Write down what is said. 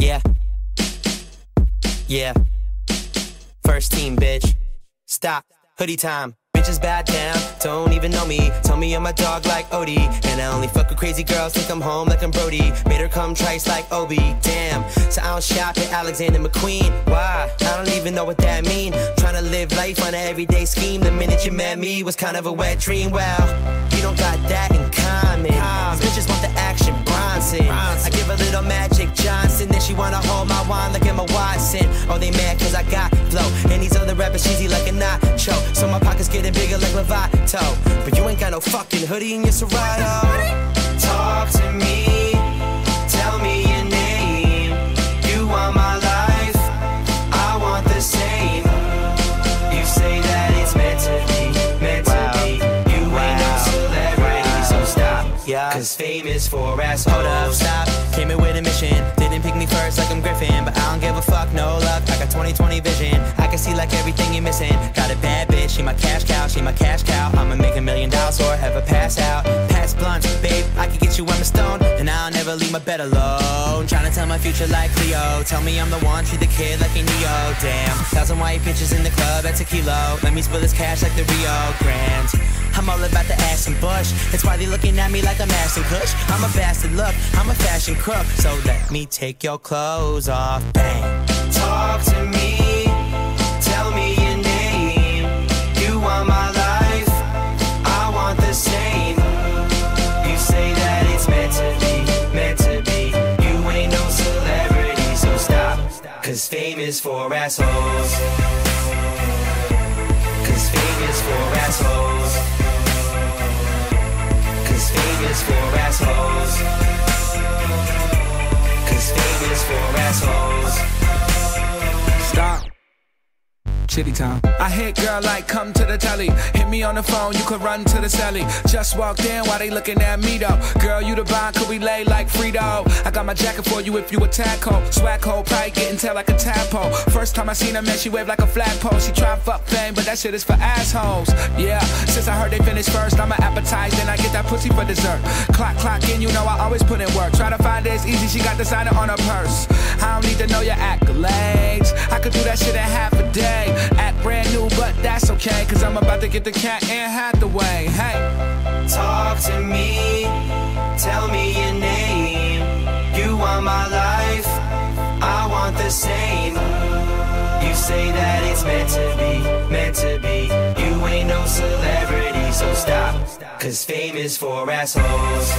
Yeah. Yeah. First team, bitch. Stop. Hoodie time. Bitches bad down, don't even know me. Tell me I'm a dog like Odie. And I only fuck with crazy girls, think I'm home like I'm Brody. Made her come trice like Obi. Damn, so I don't shop at Alexander McQueen. Why? I don't even know what that mean. Tryna live life on an everyday scheme. The minute you met me was kind of a wet dream. Well, you don't got that in common. These bitches want the action, Bronson. I give a little Magic Johnson, then she wanna hold my wine like Emma Watson. Oh, they mad cause I got flow, and these other rappers cheesy like a nacho. So my pockets getting bigger like Lovato. But you ain't got no fucking hoodie in your Serato. Talk to me, tell me your name. You want my life, I want the same. You say that it's meant to be, meant to be. You ain't no celebrity, so stop. Yeah. Cause fame is for assholes. Hold up, stop. Came in with a mission. Didn't pick me first like I'm Griffin, but I don't give a fuck, no luck. I got 20/20 vision. I can see like everything you're missing. Got a bad bitch, she my cash cow, she my cash cow. I'ma make $1 million or have a pass out. Pass blunts, babe, I can get you Emma Stone, and I'll never leave my bed alone. Tryna tell my future like Cleo. Tell me I'm the one, treat the kid like a Neo. Damn, 1,000 white bitches in the club, that's a kilo. Let me spill this cash like the Rio Grande. I'm all about the ass and bush. That's why they looking at me like I'm ass and kush. I'm a bastard, look, I'm a fashion crook. So let me take your clothes off, bang. Talk to me, tell me your name. You want my life, I want the same. You say that it's meant to be, meant to be. You ain't no celebrity, so stop. Cause fame is for assholes. Cause fame is for assholes. Cause fame is for assholes. Cause fame is for assholes. Stop. Chitty time. I hit girl like come to the telly. Hit me on the phone, you could run to the celly. Just walked in while they looking at me though. Girl, you the bond, could we lay like Frito? I got my jacket for you if you a taco. Swag hole, probably getting tail like a tadpole. First time I seen her, man, she waved like a flagpole. She try and fuck fame, but that shit is for assholes. Yeah, since I heard they finished first, I'ma appetize, then I get that pussy for dessert. Clock in, you know I always put in work. Try to find it, it's easy, she got designer on her purse. I don't need to know your accolades. I could do that shit in half a day. Act brand new, but that's okay, cause I'm about to get the cat and Hathaway. Hey, talk to me, tell me your name. You want my life, I want the same. You say that it's meant to be, meant to be. You ain't no celebrity, so stop. Cause fame is for assholes.